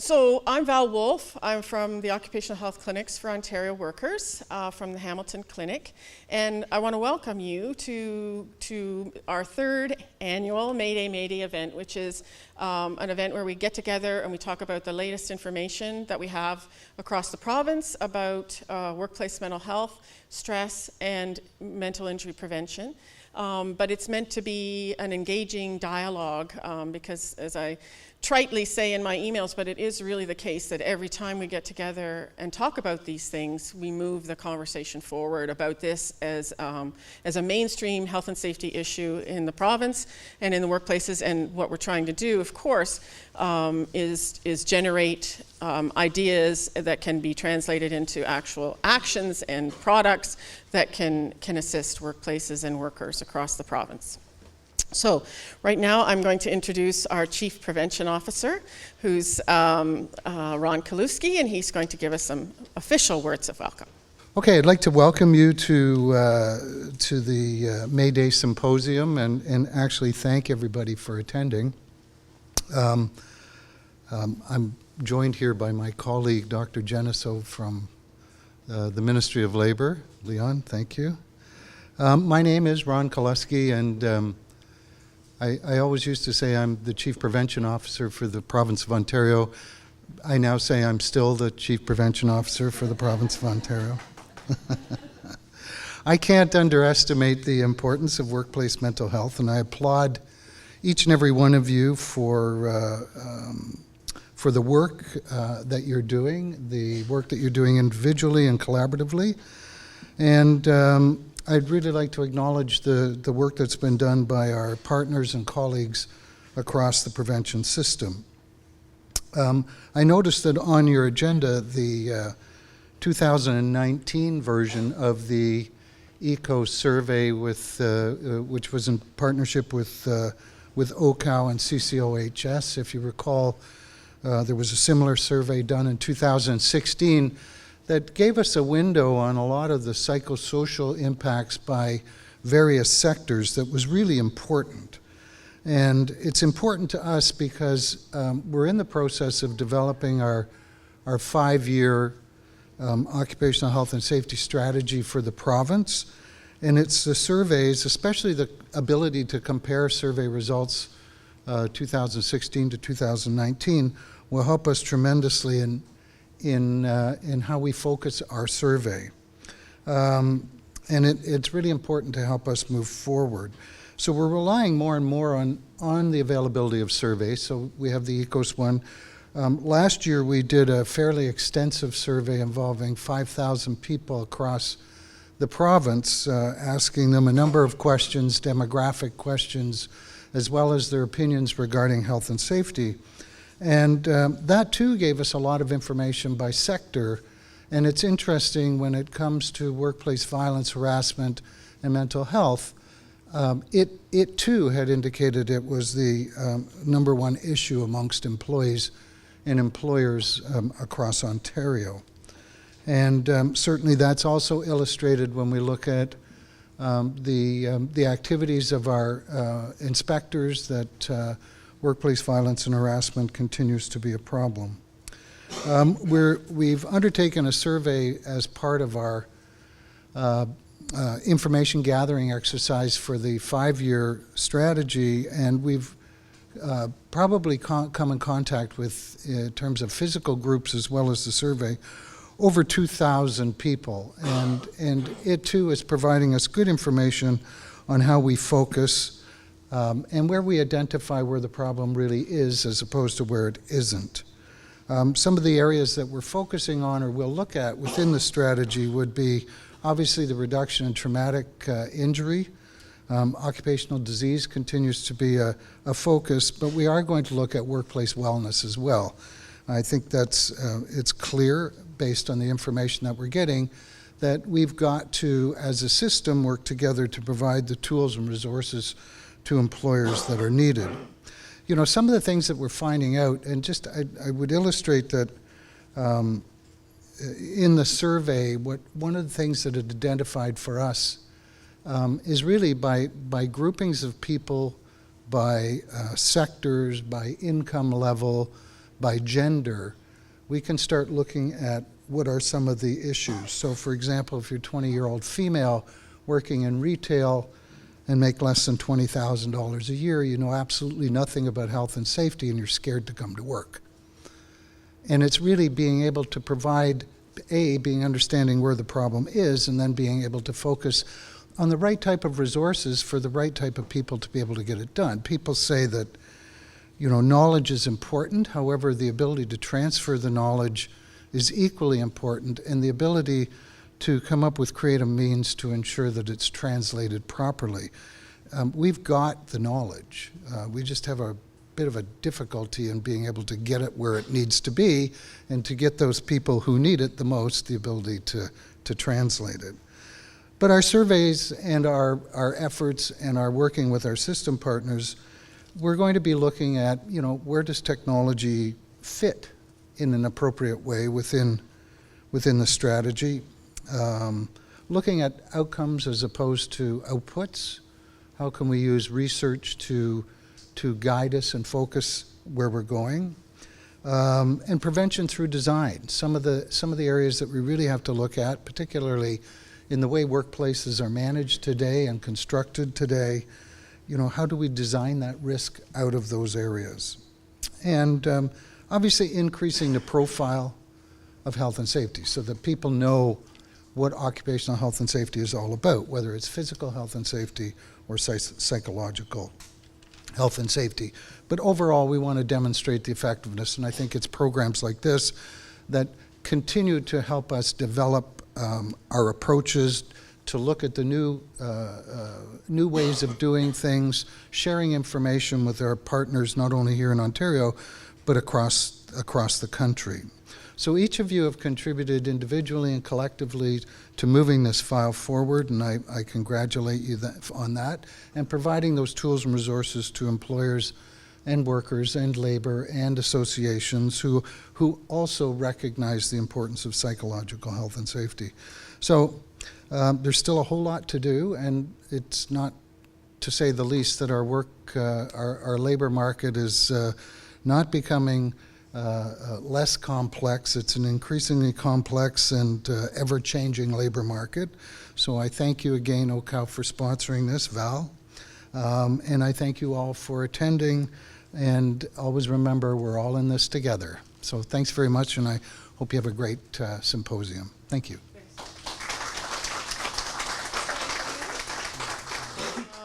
So I'm Val Wolfe. I'm from the Occupational Health Clinics for Ontario Workers from the Hamilton Clinic. And I want to welcome you to our third annual Mayday Mayday event, which is an event where we get together and we talk about the latest information that we have across the province about workplace mental health, stress, and mental injury prevention. But it's meant to be an engaging dialogue because, as I tritely say in my emails, but it is really the case that every time we get together and talk about these things, we move the conversation forward about this as a mainstream health and safety issue in the province and in the workplaces. And what we're trying to do, of course, is generate ideas that can be translated into actual actions and products that can assist workplaces and workers across the province. So right now I'm going to introduce our Chief Prevention Officer, who's Ron Kelusky, and he's going to give us some official words of welcome. Okay, I'd like to welcome you to the Mayday Symposium and actually thank everybody for attending. I'm joined here by my colleague, Dr. Geneso from the Ministry of Labor. Leon, thank you. My name is Ron Kelusky, and I always used to say I'm the Chief Prevention Officer for the Province of Ontario. I now say I'm still the Chief Prevention Officer for the Province of Ontario. I can't underestimate the importance of workplace mental health, and I applaud each and every one of you for the work that you're doing, the work that you're doing individually and collaboratively. And I'd really like to acknowledge the work that's been done by our partners and colleagues across the prevention system. I noticed that on your agenda, the 2019 version of the ECO survey, which was in partnership with OCAL and CCOHS. If you recall, there was a similar survey done in 2016 that gave us a window on a lot of the psychosocial impacts by various sectors that was really important. And it's important to us because we're in the process of developing our 5-year occupational health and safety strategy for the province. And it's the surveys, especially the ability to compare survey results 2016 to 2019, will help us tremendously in how we focus our survey. And it's really important to help us move forward. So we're relying more and more on the availability of surveys. So we have the ECOS one. Last year we did a fairly extensive survey involving 5,000 people across the province, asking them a number of questions, demographic questions, as well as their opinions regarding health and safety. And that too gave us a lot of information by sector. And it's interesting when it comes to workplace violence, harassment, and mental health, it too had indicated it was the number one issue amongst employees and employers across Ontario. And certainly that's also illustrated when we look at the activities of our inspectors, that workplace violence and harassment continues to be a problem. We've undertaken a survey as part of our information gathering exercise for the 5-year strategy, and we've probably come in contact with, in terms of physical groups as well as the survey, over 2,000 people. And it too is providing us good information on how we focus and where we identify where the problem really is as opposed to where it isn't. Some of the areas that we're focusing on or we'll look at within the strategy would be obviously the reduction in traumatic injury. Occupational disease continues to be a focus, but we are going to look at workplace wellness as well. I think that's it's clear based on the information that we're getting that we've got to, as a system, work together to provide the tools and resources to employers that are needed. You know, some of the things that we're finding out, and just I would illustrate that in the survey, one of the things that it identified for us is really by groupings of people, by sectors, by income level, by gender, we can start looking at what are some of the issues. So for example, if you're a 20-year-old female working in retail and make less than $20,000 a year, you know absolutely nothing about health and safety and you're scared to come to work. And it's really being able to provide, being understanding where the problem is, and then being able to focus on the right type of resources for the right type of people to be able to get it done. People say that, you know, knowledge is important. However, the ability to transfer the knowledge is equally important, and the ability to come up with creative means to ensure that it's translated properly. We've got the knowledge. We just have a bit of a difficulty in being able to get it where it needs to be, and to get those people who need it the most the ability to translate it. But our surveys and our efforts and our working with our system partners, we're going to be looking at, you know, where does technology fit in an appropriate way within the strategy. Looking at outcomes as opposed to outputs. How can we use research to guide us and focus where we're going? And prevention through design. Some of the areas that we really have to look at, particularly in the way workplaces are managed today and constructed today, you know, how do we design that risk out of those areas? And obviously increasing the profile of health and safety so that people know what occupational health and safety is all about, whether it's physical health and safety or psychological health and safety. But overall, we want to demonstrate the effectiveness, and I think it's programs like this that continue to help us develop our approaches, to look at the new ways of doing things, sharing information with our partners, not only here in Ontario, but across the country. So each of you have contributed individually and collectively to moving this file forward, and I congratulate you on that, and providing those tools and resources to employers and workers and labor and associations who also recognize the importance of psychological health and safety. So there's still a whole lot to do, and it's not, to say the least, that our work, our labor market is not becoming less complex. It's an increasingly complex and ever-changing labor market. So I thank you again, OCAL, for sponsoring this, Val. And I thank you all for attending. And always remember, we're all in this together. So thanks very much, and I hope you have a great symposium. Thank you.